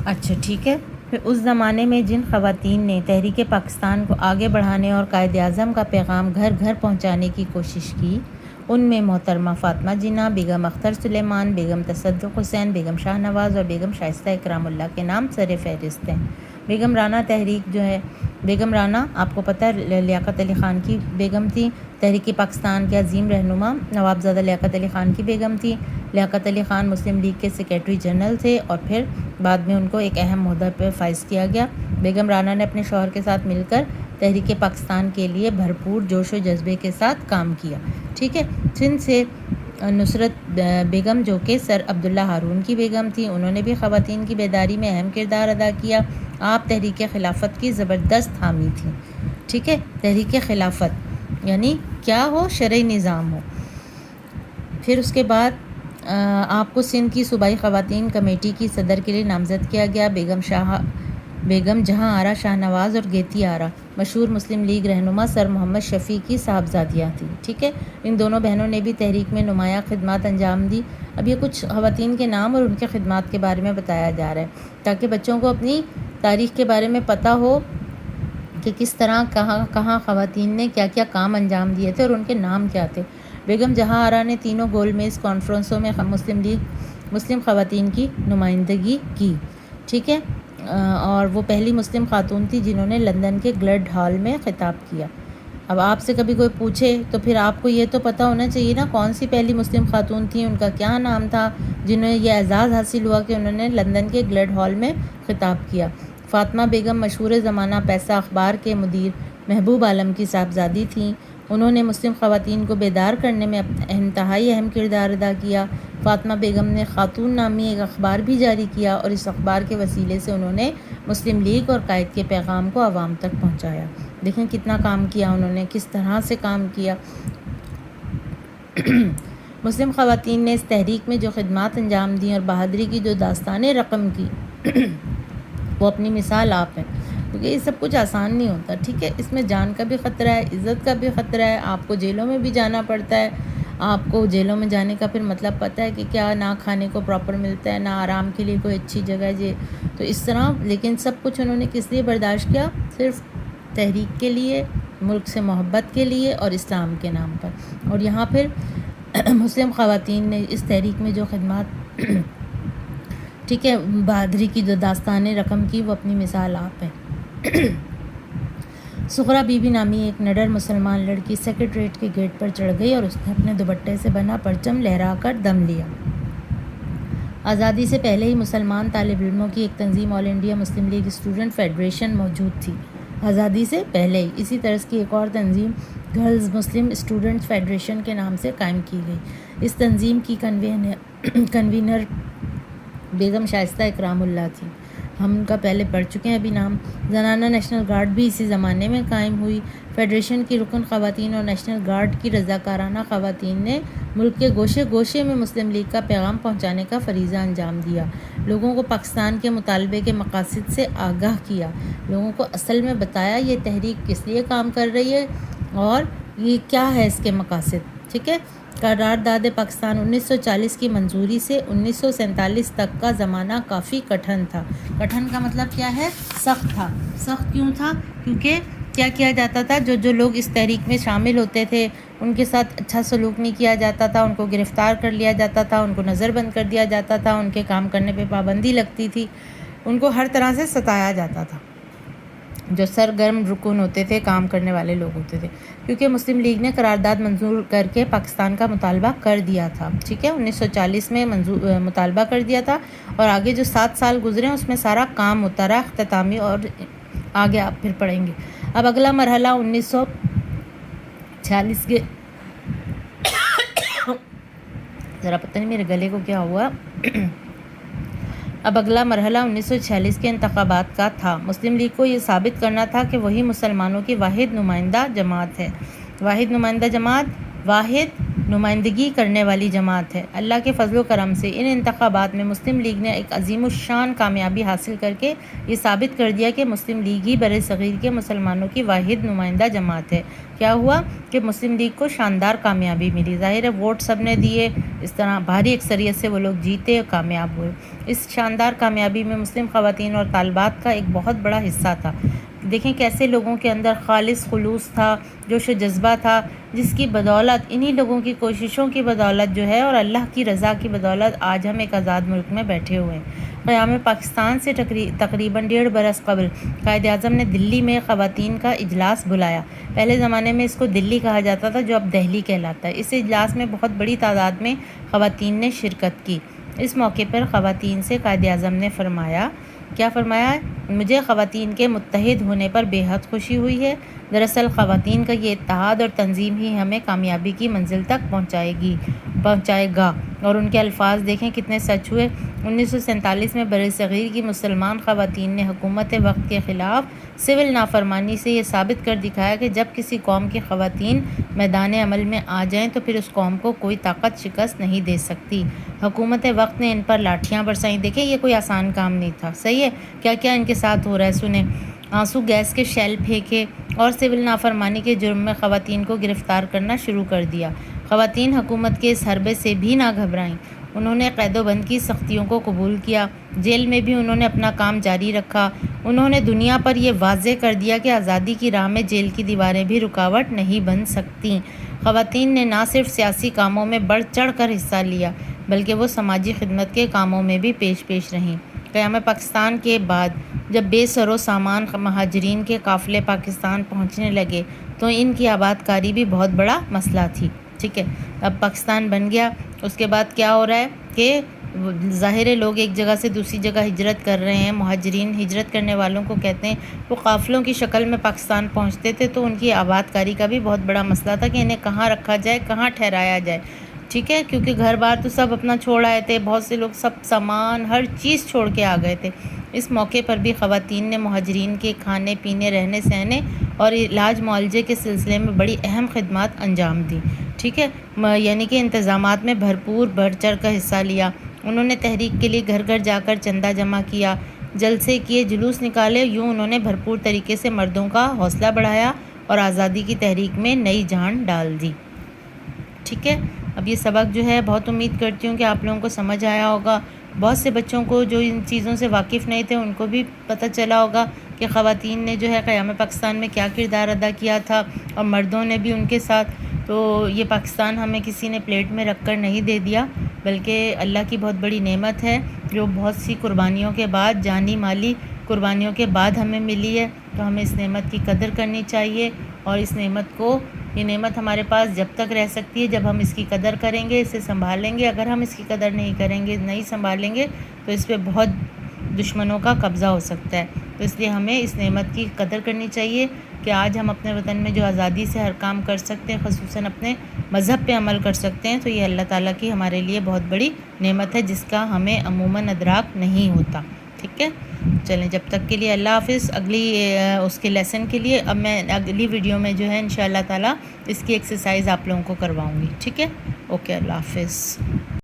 اچھا ٹھیک ہے. پھر اس زمانے میں جن خواتین نے تحریک پاکستان کو آگے بڑھانے اور قائد اعظم کا پیغام گھر گھر پہنچانے کی کوشش کی، ان میں محترمہ فاطمہ جناح، بیگم اختر سلیمان، بیگم تصدق حسین، بیگم شاہ نواز اور بیگم شائستہ اکرام اللہ کے نام سر فہرست ہیں. بیگم رانا تحریک جو ہے، بیگم رانا آپ کو پتہ ہے لیاقت علی خان کی بیگم تھی. تحریک پاکستان کے عظیم رہنما نوابزادہ لیاقت علی خان کی بیگم تھی. لیاقت علی خان مسلم لیگ کے سیکریٹری جنرل تھے اور پھر بعد میں ان کو ایک اہم عہدہ پہ فائز کیا گیا. بیگم رانا نے اپنے شوہر کے ساتھ مل کر تحریک پاکستان کے لیے بھرپور جوش و جذبے کے ساتھ کام کیا. ٹھیک ہے. سندھ سے نصرت بیگم جو کہ سر عبداللہ ہارون کی بیگم تھی، انہوں نے بھی خواتین کی بیداری میں اہم کردار ادا کیا. آپ تحریک خلافت کی زبردست حامی تھیں. ٹھیک ہے. تحریک خلافت یعنی کیا ہو؟ شرعی نظام ہو. پھر اس کے بعد آپ کو سندھ کی صوبائی خواتین کمیٹی کی صدر کے لیے نامزد کیا گیا. بیگم جہاں آرا شاہ نواز اور گیتی آرا مشہور مسلم لیگ رہنما سر محمد شفیع کی صاحبزادیاں تھیں. ٹھیک ہے. ان دونوں بہنوں نے بھی تحریک میں نمایاں خدمات انجام دی. اب یہ کچھ خواتین کے نام اور ان کے خدمات کے بارے میں بتایا جا رہا ہے تاکہ بچوں کو اپنی تاریخ کے بارے میں پتہ ہو کہ کس طرح کہاں خواتین نے کیا کیا کام انجام دیے تھے اور ان کے نام کیا تھے. بیگم جہاں آرا نے تینوں گول میز کانفرنسوں میں مسلم خواتین کی نمائندگی کی. ٹھیک ہے. اور وہ پہلی مسلم خاتون تھی جنہوں نے لندن کے گلڈ ہال میں خطاب کیا. اب آپ سے کبھی کوئی پوچھے تو پھر آپ کو یہ تو پتہ ہونا چاہیے نا کون سی پہلی مسلم خاتون تھی، ان کا کیا نام تھا جنہیں یہ اعزاز حاصل ہوا کہ انہوں نے لندن کے گلڈ ہال میں خطاب کیا. فاطمہ بیگم مشہور زمانہ پیسہ اخبار کے مدیر محبوب عالم کی صاحبزادی تھیں. انہوں نے مسلم خواتین کو بیدار کرنے میں انتہائی اہم کردار ادا کیا. فاطمہ بیگم نے خاتون نامی ایک اخبار بھی جاری کیا اور اس اخبار کے وسیلے سے انہوں نے مسلم لیگ اور قائد کے پیغام کو عوام تک پہنچایا. دیکھیں کتنا کام کیا انہوں نے، کس طرح سے کام کیا. مسلم خواتین نے اس تحریک میں جو خدمات انجام دیں اور بہادری کی جو داستانیں رقم کی وہ اپنی مثال آپ ہیں. کیونکہ یہ سب کچھ آسان نہیں ہوتا. ٹھیک ہے. اس میں جان کا بھی خطرہ ہے، عزت کا بھی خطرہ ہے. آپ کو جیلوں میں بھی جانا پڑتا ہے. آپ کو جیلوں میں جانے کا پھر مطلب پتہ ہے کہ کیا نہ کھانے کو پراپر ملتا ہے، نہ آرام کے لیے کوئی اچھی جگہ تو اس طرح. لیکن سب کچھ انہوں نے کس لیے برداشت کیا؟ صرف تحریک کے لیے، ملک سے محبت کے لیے اور اسلام کے نام پر. اور یہاں پھر مسلم خواتین نے اس تحریک میں جو خدمات ٹھیک ہے بہادری کی جو داستانیں رقم کی وہ اپنی مثال آپ ہیں. سغرا بی بی نامی ایک نڈر مسلمان لڑکی سیکریٹریٹ کے گیٹ پر چڑھ گئی اور اس نے اپنے دوپٹے سے بنا پرچم لہرا کر دم لیا. آزادی سے پہلے ہی مسلمان طالب علموں کی ایک تنظیم all India Muslim League student federation موجود تھی. آزادی سے پہلے ہی اسی طرز کی ایک اور تنظیم گرلز مسلم اسٹوڈنٹ فیڈریشن کے نام سے قائم کی گئی. اس تنظیم کی کنوینر بیگم شائستہ اکرام اللہ تھی. ہم ان کا پہلے پڑھ چکے ہیں ابھی نام. زنانہ نیشنل گارڈ بھی اسی زمانے میں قائم ہوئی. فیڈریشن کی رکن خواتین اور نیشنل گارڈ کی رضاکارانہ خواتین نے ملک کے گوشے گوشے میں مسلم لیگ کا پیغام پہنچانے کا فریضہ انجام دیا. لوگوں کو پاکستان کے مطالبے کے مقاصد سے آگاہ کیا. لوگوں کو اصل میں بتایا یہ تحریک کس لیے کام کر رہی ہے اور یہ کیا ہے اس کے مقاصد. ٹھیک ہے. قرارداد پاکستان 1940 کی منظوری سے 1947 تک کا زمانہ کافی کٹھن تھا. کٹھن کا مطلب کیا ہے؟ سخت تھا. سخت کیوں تھا؟ کیونکہ کیا کیا جاتا تھا، جو لوگ اس تحریک میں شامل ہوتے تھے ان کے ساتھ اچھا سلوک نہیں کیا جاتا تھا، ان کو گرفتار کر لیا جاتا تھا، ان کو نظر بند کر دیا جاتا تھا، ان کے کام کرنے پہ پابندی لگتی تھی، ان کو ہر طرح سے ستایا جاتا تھا. جو سرگرم رکن ہوتے تھے، کام کرنے والے لوگ ہوتے تھے، کیونکہ مسلم لیگ نے قرارداد منظور کر کے پاکستان کا مطالبہ کر دیا تھا. ٹھیک ہے. 1940 میں مطالبہ کر دیا تھا اور آگے جو 7 سال گزرے ہیں اس میں سارا کام ہوتا رہا اختتامی، اور آگے آپ پھر پڑھیں گے. اب اگلا مرحلہ 1946 کے ذرا پتہ نہیں میرے گلے کو کیا ہوا. اب اگلا مرحلہ 1946 کے انتخابات کا تھا. مسلم لیگ کو یہ ثابت کرنا تھا کہ وہی مسلمانوں کی واحد نمائندہ جماعت ہے. واحد نمائندہ جماعت، واحد نمائندگی کرنے والی جماعت ہے۔ اللہ کے فضل و کرم سے ان انتخابات میں مسلم لیگ نے ایک عظیم الشان کامیابی حاصل کر کے یہ ثابت کر دیا کہ مسلم لیگ ہی برصغیر کے مسلمانوں کی واحد نمائندہ جماعت ہے۔ کیا ہوا کہ مسلم لیگ کو شاندار کامیابی ملی، ظاہر ہے ووٹ سب نے دیے، اس طرح بھاری اکثریت سے وہ لوگ جیتے اور کامیاب ہوئے۔ اس شاندار کامیابی میں مسلم خواتین اور طالبات کا ایک بہت بڑا حصہ تھا۔ دیکھیں کیسے لوگوں کے اندر خالص خلوص تھا، جوش و جذبہ تھا، جس کی بدولت انہی لوگوں کی کوششوں کی بدولت جو ہے اور اللہ کی رضا کی بدولت آج ہم ایک آزاد ملک میں بیٹھے ہوئے ہیں۔ قیام پاکستان سے تقریباً 1.5 برس قبل قائد اعظم نے دلی میں خواتین کا اجلاس بلایا۔ پہلے زمانے میں اس کو دلی کہا جاتا تھا، جو اب دہلی کہلاتا ہے۔ اس اجلاس میں بہت بڑی تعداد میں خواتین نے شرکت کی۔ اس موقع پر خواتین سے قائد اعظم نے فرمایا، کیا فرمایا؟ مجھے خواتین کے متحد ہونے پر بے حد خوشی ہوئی ہے۔ دراصل خواتین کا یہ اتحاد اور تنظیم ہی ہمیں کامیابی کی منزل تک پہنچائے گا۔ اور ان کے الفاظ دیکھیں کتنے سچ ہوئے۔ 1947 میں برصغیر کی مسلمان خواتین نے حکومت وقت کے خلاف سول نافرمانی سے یہ ثابت کر دکھایا کہ جب کسی قوم کی خواتین میدان عمل میں آ جائیں تو پھر اس قوم کو کوئی طاقت شکست نہیں دے سکتی۔ حکومت وقت نے ان پر لاٹھیاں برسائیں۔ دیکھیں یہ کوئی آسان کام نہیں تھا، صحیح ہے؟ کیا کیا ان کے ساتھ ہو رہا ہے سنیں۔ آنسو گیس کے شیل پھینکے اور سول نافرمانی کے جرم میں خواتین کو گرفتار کرنا شروع کر دیا۔ خواتین حکومت کے اس حربے سے بھی نہ گھبرائیں، انہوں نے قید و بند کی سختیوں کو قبول کیا۔ جیل میں بھی انہوں نے اپنا کام جاری رکھا۔ انہوں نے دنیا پر یہ واضح کر دیا کہ آزادی کی راہ میں جیل کی دیواریں بھی رکاوٹ نہیں بن سکتیں۔ خواتین نے نہ صرف سیاسی کاموں میں بڑھ چڑھ کر حصہ لیا بلکہ وہ سماجی خدمت کے کاموں میں بھی پیش رہیں۔ قیام پاکستان کے بعد جب بے سر و سامان مہاجرین کے قافلے پاکستان پہنچنے لگے تو ان کی آباد کاری بھی بہت بڑا مسئلہ تھی، ٹھیک ہے؟ اب پاکستان بن گیا، اس کے بعد کیا ہو رہا ہے کہ ظاہر لوگ ایک جگہ سے دوسری جگہ ہجرت کر رہے ہیں۔ مہاجرین ہجرت کرنے والوں کو کہتے ہیں، وہ قافلوں کی شکل میں پاکستان پہنچتے تھے تو ان کی آباد کاری کا بھی بہت بڑا مسئلہ تھا کہ انہیں کہاں رکھا جائے، کہاں ٹھہرایا جائے، ٹھیک ہے؟ کیونکہ گھر بار تو سب اپنا چھوڑ آئے تھے، بہت سے لوگ سب سامان ہر چیز چھوڑ کے آ گئے تھے۔ اس موقع پر بھی خواتین نے مہاجرین کے کھانے پینے، رہنے سہنے اور علاج معالجے کے سلسلے میں بڑی اہم خدمات انجام دی، ٹھیک ہے؟ یعنی کہ انتظامات میں بھرپور بڑھ چڑھ کر حصہ لیا۔ انہوں نے تحریک کے لیے گھر گھر جا کر چندہ جمع کیا، جلسے کیے، جلوس نکالے، یوں انہوں نے بھرپور طریقے سے مردوں کا حوصلہ بڑھایا اور آزادی کی تحریک میں نئی جان ڈال دی، ٹھیک ہے؟ اب یہ سبق جو ہے بہت امید کرتی ہوں کہ آپ لوگوں کو سمجھ آیا ہوگا۔ بہت سے بچوں کو جو ان چیزوں سے واقف نہیں تھے ان کو بھی پتہ چلا ہوگا کہ خواتین نے جو ہے قیام پاکستان میں کیا کردار ادا کیا تھا اور مردوں نے بھی ان کے ساتھ۔ تو یہ پاکستان ہمیں کسی نے پلیٹ میں رکھ کر نہیں دے دیا بلکہ اللہ کی بہت بڑی نعمت ہے جو بہت سی قربانیوں کے بعد، جانی مالی قربانیوں کے بعد ہمیں ملی ہے۔ تو ہمیں اس نعمت کی قدر کرنی چاہیے اور اس نعمت کو، یہ نعمت ہمارے پاس جب تک رہ سکتی ہے جب ہم اس کی قدر کریں گے، اسے سنبھالیں گے۔ اگر ہم اس کی قدر نہیں کریں گے، نہیں سنبھالیں گے تو اس پہ بہت دشمنوں کا قبضہ ہو سکتا ہے۔ تو اس لیے ہمیں اس نعمت کی قدر کرنی چاہیے کہ آج ہم اپنے وطن میں جو آزادی سے ہر کام کر سکتے ہیں، خصوصاً اپنے مذہب پہ عمل کر سکتے ہیں، تو یہ اللہ تعالیٰ کی ہمارے لیے بہت بڑی نعمت ہے جس کا ہمیں عموماً ادراک نہیں ہوتا، ٹھیک ہے؟ چلیں جب تک کے لیے اللہ حافظ۔ اگلی اس کے لیسن کے لیے اب میں اگلی ویڈیو میں جو ہے انشاءاللہ تعالیٰ اس کی ایکسرسائز آپ لوگوں کو کرواؤں گی، ٹھیک ہے؟ اوکے، اللہ حافظ۔